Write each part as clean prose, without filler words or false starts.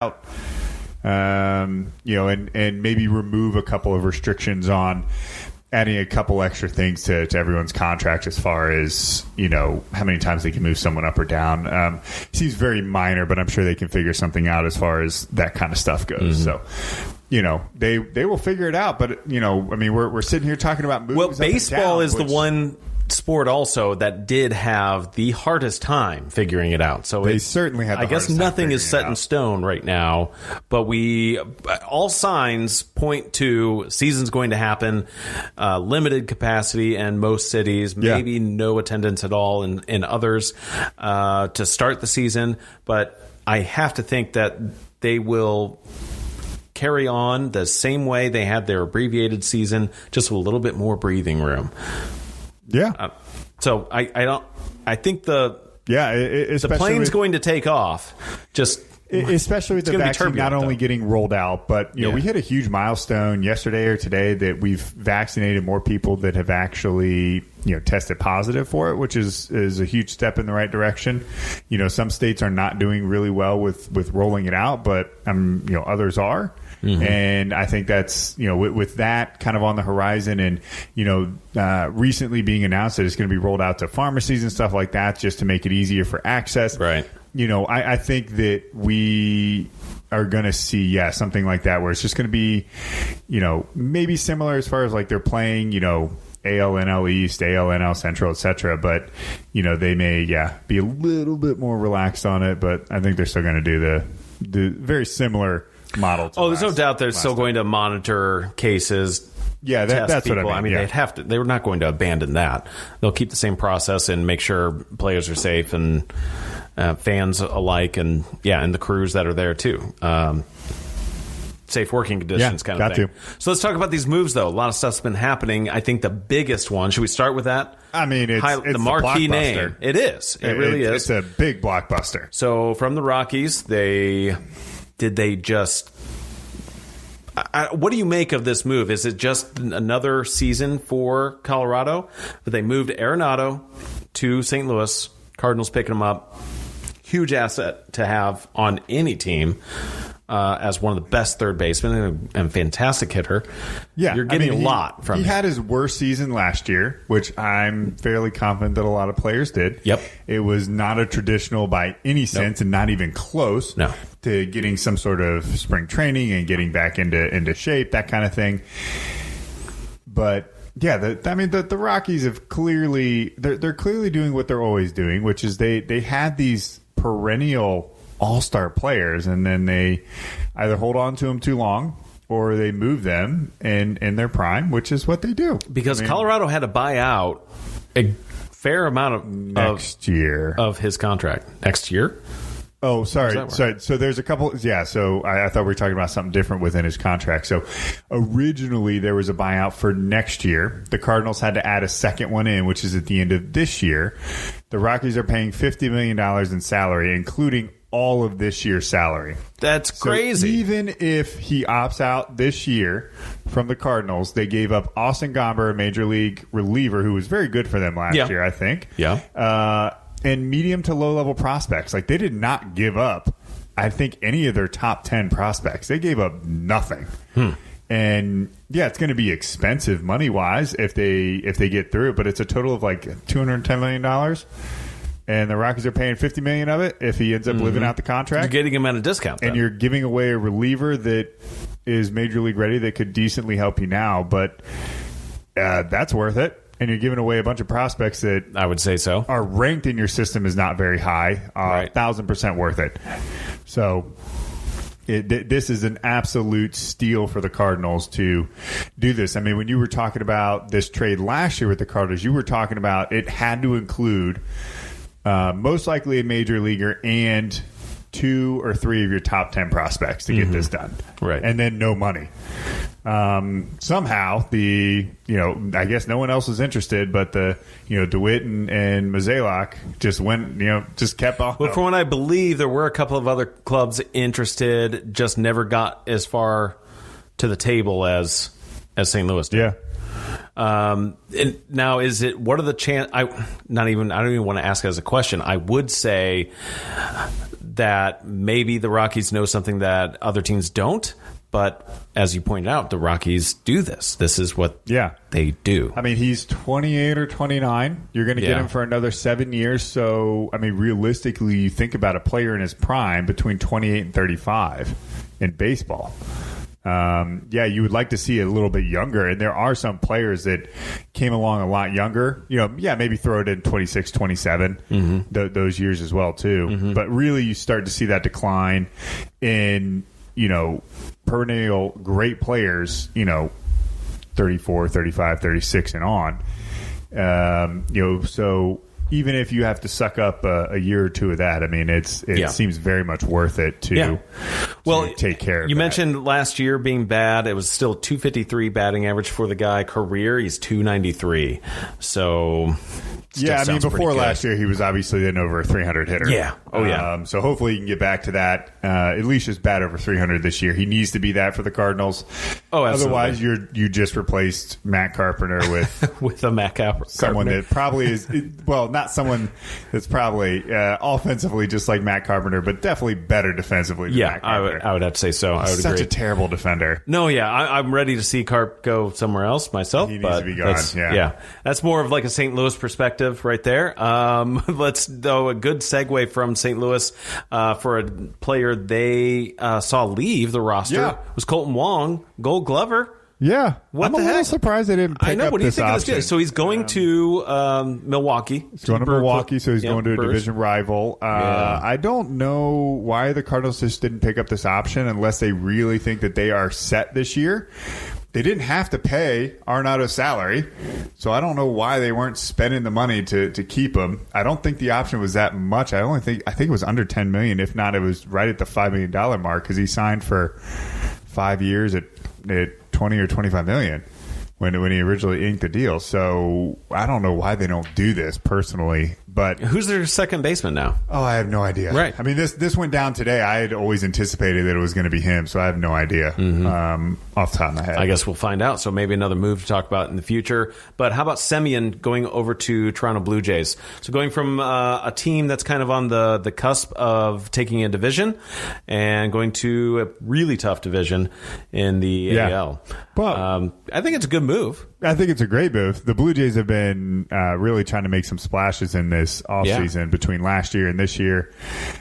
out, and maybe remove a couple of restrictions on adding a couple extra things to everyone's contract as far as, how many times they can move someone up or down. Seems very minor, but I'm sure they can figure something out as far as that kind of stuff goes. Mm-hmm. So, they will figure it out. But, we're sitting here talking about moves. Well, baseball is the one sport also that did have the hardest time figuring it out. So they certainly had. I guess nothing is set in stone right now, but all signs point to season's going to happen, limited capacity in most cities, maybe no attendance at all in others to start the season. But I have to think that they will carry on the same way they had their abbreviated season, just with a little bit more breathing room. Yeah. So I think the plane's going to take off. Especially with the vaccine not only getting rolled out, but we hit a huge milestone yesterday or today that we've vaccinated more people that have actually tested positive for it, which is a huge step in the right direction. Some states are not doing really well with rolling it out, but others are. Mm-hmm. And I think that's, with that kind of on the horizon and, recently being announced that it's going to be rolled out to pharmacies and stuff like that just to make it easier for access. Right. I think that we are going to see, something like that where it's just going to be, maybe similar as far as like they're playing, AL, NL East, AL, NL Central, etc. But, they may, be a little bit more relaxed on it. But I think they're still going to do the very similar model. There's no doubt they're still going to monitor cases. Yeah, that's people. what I mean. They'd have to. They were not going to abandon that. They'll keep the same process and make sure players are safe and fans alike, and and the crews that are there too. Safe working conditions, kind of thing. So let's talk about these moves, though. A lot of stuff's been happening. I think the bigged one. Should we start with that? I mean, it's the marquee name. It is. It really is. It's a big blockbuster. So from the Rockies, what do you make of this move? Is it just another season for Colorado? But they moved Arenado to St. Louis. Cardinals picking him up. Huge asset to have on any team as one of the best third basemen and a fantastic hitter. Yeah, you're getting a lot from him. He had his worst season last year, which I'm fairly confident that a lot of players did. Yep. It was not a traditional by any sense and not even close to getting some sort of spring training and getting back into shape, that kind of thing. But the Rockies have clearly they're clearly doing what they're always doing, which is they had these perennial all-star players, and then they either hold on to them too long or they move them in their prime, which is what they do. Because Colorado had to buy out a fair amount of next year of his contract. Next year? Oh, sorry. So there's a couple. Yeah. So I thought we were talking about something different within his contract. So originally there was a buyout for next year. The Cardinals had to add a second one in, which is at the end of this year. The Rockies are paying $50 million in salary, including all of this year's salary. That's crazy. Even if he opts out this year from the Cardinals, they gave up Austin Gomber, a major league reliever who was very good for them last year, I think. Yeah. And medium to low level prospects. Like, they did not give up, I think, any of their top 10 prospects. They gave up nothing. And it's going to be expensive money wise if they get through it, but it's a total of like $210 million. And the Rockies are paying $50 million of it if he ends up living out the contract. You're getting him at a discount, then. And you're giving away a reliever that is major league ready that could decently help you now, but that's worth it. And you're giving away a bunch of prospects that I would say so are ranked in your system is not very high. 1,000% worth it. So this is an absolute steal for the Cardinals to do this. I mean, when you were talking about this trade last year with the Cardinals, you were talking about it had to include most likely a major leaguer and 2 or 3 of your top 10 prospects to get this done. Right. And then no money. Somehow I guess no one else was interested, but DeWitt and Mozeliak just went, just kept on. Well, from what I believe, there were a couple of other clubs interested, just never got as far to the table as St. Louis did. Yeah. And now, what are the chance? I don't even want to ask it as a question. I would say that maybe the Rockies know something that other teams don't. But as you pointed out, the Rockies do this. This is what they do. I mean, he's 28 or 29. You're going to get him for another 7 years. So, I mean, realistically, you think about a player in his prime between 28 and 35 in baseball. You would like to see it a little bit younger. And there are some players that came along a lot younger. Maybe throw it in 26, 27, those years as well, too. Mm-hmm. But really, you start to see that decline in perennial great players, 34, 35, 36 and on. So even if you have to suck up a year or two of that, I mean, it seems very much worth it to take care of You that. mentioned last year being bad. It was still 253 batting average for the guy. Career, he's 293. So... I mean, before last year, he was obviously an over 300 hitter. Yeah. Oh, yeah. So hopefully he can get back to that. At least just bat over 300 this year. He needs to be that for the Cardinals. Oh, absolutely. Otherwise, you just replaced Matt Carpenter with with a Matt Carpenter. Someone that probably is not someone that's probably offensively just like Matt Carpenter, but definitely better defensively. Than Matt Carpenter. I would have to say so. I would Such agree. a terrible defender. No, I'm ready to see Carp go somewhere else myself. He needs to be gone. That's more of like a St. Louis perspective right there. Let's though a good segue from St. Louis for a player they saw leave the roster was Colton Wong, Gold Glover. Yeah, I'm a little surprised they didn't pick up what do you this think option. Of this? So he's going to Milwaukee. He's going to Milwaukee, so he's going to a division rival. I don't know why the Cardinals just didn't pick up this option unless they really think that they are set this year. They didn't have to pay Arenado's salary, so I don't know why they weren't spending the money to keep him. I don't think the option was that much. I think it was under $10 million. If not, it was right at the $5 million mark because he signed for 5 years at 20 or 25 million when he originally inked the deal. So I don't know why they don't do this personally. But who's their second baseman now? Oh, I have no idea. Right. I mean, this went down today. I had always anticipated that it was going to be him, so I have no idea off the top of my head. I guess we'll find out. So maybe another move to talk about in the future. But how about Semien going over to Toronto Blue Jays? So going from a team that's kind of on the cusp of taking a division and going to a really tough division in the AL. But I think it's a good move. I think it's a great move. The Blue Jays have been really trying to make some splashes in this offseason between last year and this year.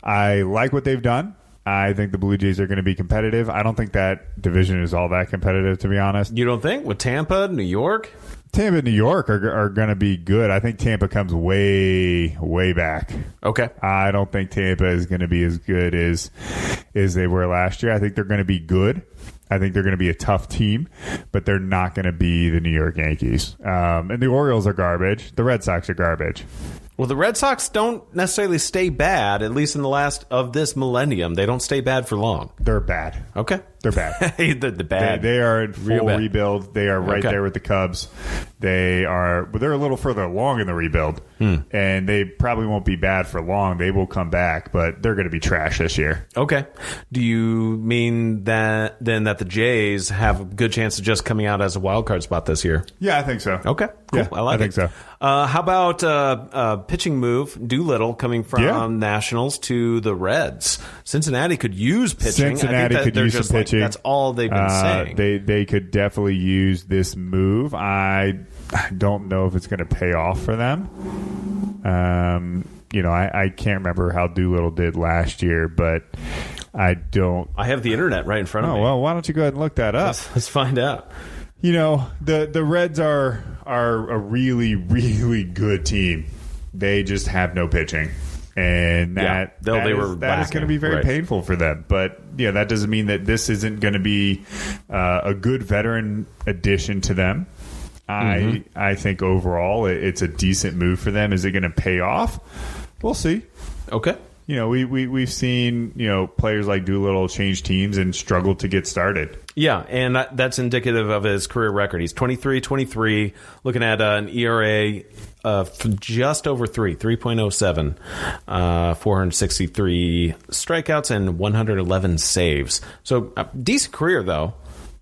I like what they've done. I think the Blue Jays are going to be competitive. I don't think that division is all that competitive, to be honest. You don't think? With Tampa, New York? Tampa and New York are going to be good. I think Tampa comes way, way back. Okay. I don't think Tampa is going to be as good as they were last year. I think they're going to be good. I think they're going to be a tough team, but they're not going to be the New York Yankees. And the Orioles are garbage. The Red Sox are garbage. Well, the Red Sox don't necessarily stay bad, at least in the last of this millennium. They don't stay bad for long. They're bad. Okay. They're bad. the bad. They are in full rebuild. They are right there with the Cubs. They're a little further along in the rebuild, and they probably won't be bad for long. They will come back, but they're going to be trash this year. Okay. Do you mean that the Jays have a good chance of just coming out as a wild card spot this year? Yeah, I think so. Okay. Cool. Yeah, I think so. How about pitching move, Doolittle coming from Nationals to the Reds? Cincinnati could use pitching. Cincinnati could use some pitching. That's all they've been saying. They could definitely use this move. I don't know if it's going to pay off for them. I can't remember how Doolittle did last year, but I don't. I have the internet right in front of me. Oh, well, why don't you go ahead and look that up? Let's find out. The Reds are a really, really good team. They just have no pitching. And that is going to be very painful for them. But that doesn't mean that this isn't going to be a good veteran addition to them. I think overall it's a decent move for them. Is it going to pay off? We'll see. Okay. We've seen players like Doolittle change teams and struggle to get started. Yeah, and that's indicative of his career record. He's 23, looking at an ERA of just over 3.07, 463 strikeouts and 111 saves. So a decent career though.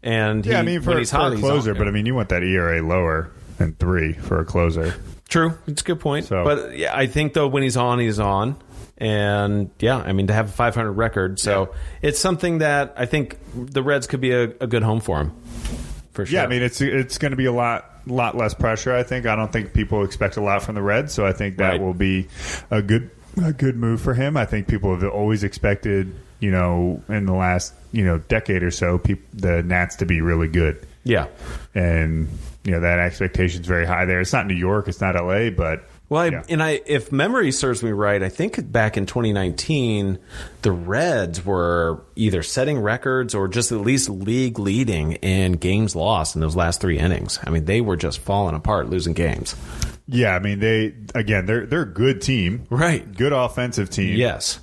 And for a closer, but you want that ERA lower than 3 for a closer. True. It's a good point. So, but yeah, I think, though, when he's on. And, yeah, I mean, to have a 500 record. So it's something that I think the Reds could be a good home for him, for sure. Yeah, I mean, it's going to be a lot less pressure, I think. I don't think people expect a lot from the Reds, so I think that will be a good move for him. I think people have always expected, in the last, decade or so, the Nats to be really good. Yeah. And, that expectation is very high there. It's not New York, it's not LA, but... Well, if memory serves me right, I think back in 2019, the Reds were either setting records or just at least league leading in games lost in those last 3 innings. I mean, they were just falling apart, losing games. Yeah, I mean, they're a good team. Right. Good offensive team. Yes.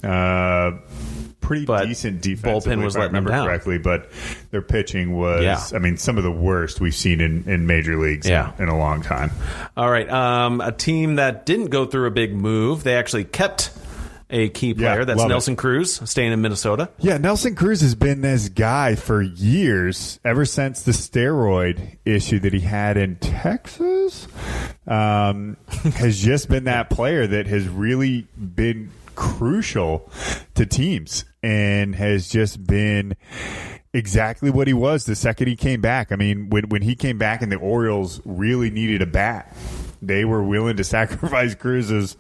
Pretty decent defense. Bullpen was letting them down. Correctly, but their pitching was, I mean, some of the worst we've seen in major leagues in a long time. All right. A team that didn't go through a big move, they actually kept a key player. That's Nelson Cruz, staying in Minnesota. Yeah, Nelson Cruz has been this guy for years, ever since the steroid issue that he had in Texas. Has just been that player that has really been crucial to teams and has just been exactly what he was the second he came back. I mean, when he came back and the Orioles really needed a bat, they were willing to sacrifice Cruz's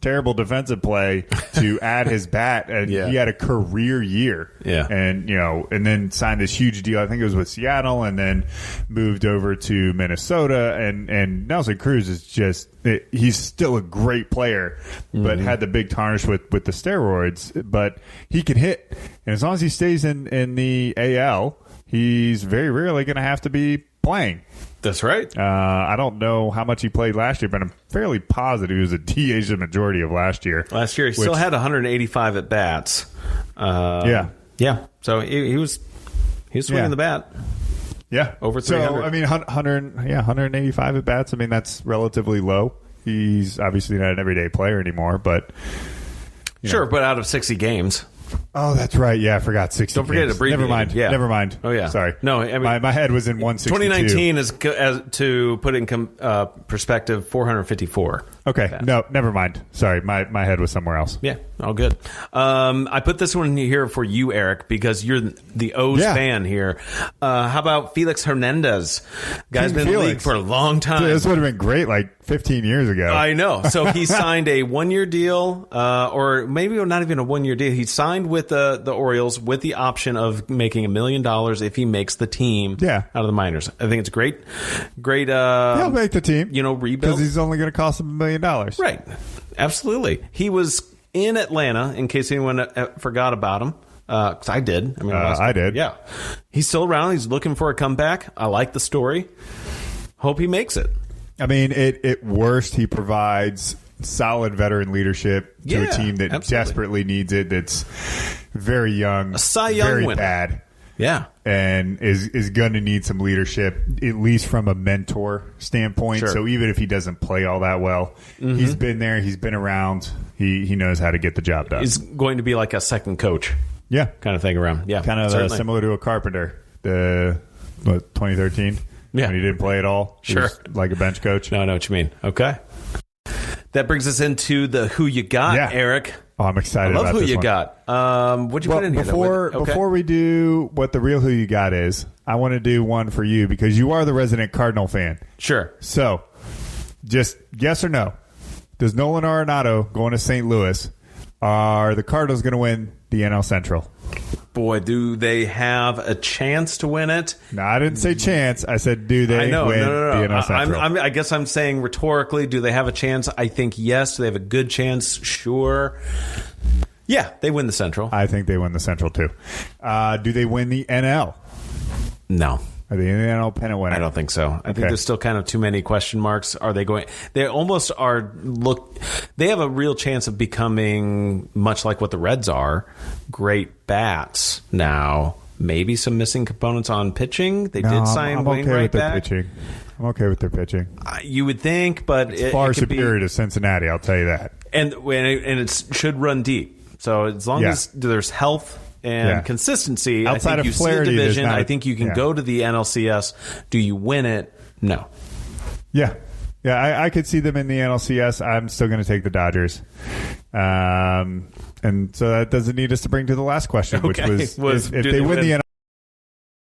terrible defensive play to add his bat, and he had a career year. Yeah. And, and then signed this huge deal. I think it was with Seattle, and then moved over to Minnesota. And Nelson Cruz is just, he's still a great player, but had the big tarnish with the steroids. But he can hit. And as long as he stays in the AL, he's very rarely going to have to be playing. That's right. I don't know how much he played last year, but I'm fairly positive he was a DH the majority of last year. Last year, he still had 185 at bats. Yeah. So he was swinging the bat. Yeah, over 300. So I mean, 185 at bats. I mean, that's relatively low. He's obviously not an everyday player anymore, but sure. But out of 60 games. Oh, that's right. Yeah, I forgot 60. Don't forget to breathe. Never mind. Yeah. Never mind. Oh, yeah. Sorry. No, I mean, my head was in 162. 2019 is, to put it in perspective, 454. Okay. Bad. No, never mind. Sorry, my head was somewhere else. Yeah, all good. I put this one here for you, Eric, because you're the O's fan here. How about Felix Hernandez? Guy's been in the league for a long time. Dude, this would have been great like 15 years ago. I know. So he signed a 1-year deal, or maybe not even a 1-year deal. He signed with the Orioles with the option of making $1 million if he makes the team out of the minors. I think it's great. He'll make the team. Rebuild. Because he's only going to cost him $1 million. Right. Absolutely. He was in Atlanta, in case anyone forgot about him. Because I did. I mean, I did. Yeah. He's still around. He's looking for a comeback. I like the story. Hope he makes it. I mean, at worst, he provides solid veteran leadership to a team that desperately needs it. That's very young, a Cy Young very winner. bad. Yeah. And is going to need some leadership, at least from a mentor standpoint. Sure. So even if he doesn't play all that well, he's been there, he's been around, he knows how to get the job done. He's going to be like a second coach. Yeah. Kind of thing around. Yeah. Kind of similar to a Carpenter, 2013. Yeah. When he didn't play at all. Sure. Like a bench coach. No, I know what you mean. Okay. That brings us into the Who You Got, Eric. Oh, I'm excited about this one. I love Who You Got. What'd you put in here? Before we do what the real Who You Got is, I want to do one for you because you are the resident Cardinal fan. Sure. So, just yes or no. Does Nolan Arenado going to St. Louis, are the Cardinals going to win the NL Central? Boy, do they have a chance to win it? No, I didn't say chance. I said, do they win the NL Central? I guess I'm saying rhetorically, do they have a chance? I think yes. Do they have a good chance? Sure. Yeah, they win the Central. I think they win the Central, too. Do they win the NL? No. Are they in the NL pennant winner? I don't think so. I think there's still kind of too many question marks. Are they going? They almost are. They have a real chance of becoming much like what the Reds are. Great bats now. Maybe some missing components on pitching. They did sign Wainwright back. Pitching. I'm okay with their pitching. You would think, but it's far superior to Cincinnati. I'll tell you that. And it should run deep. So as long as there's health and consistency, outside I think of Flaherty, see a division. I think you can go to the NLCS. Do you win it? No. Yeah. Yeah, I could see them in the NLCS. I'm still going to take the Dodgers. And so that doesn't need us to bring to the last question, which was if they win the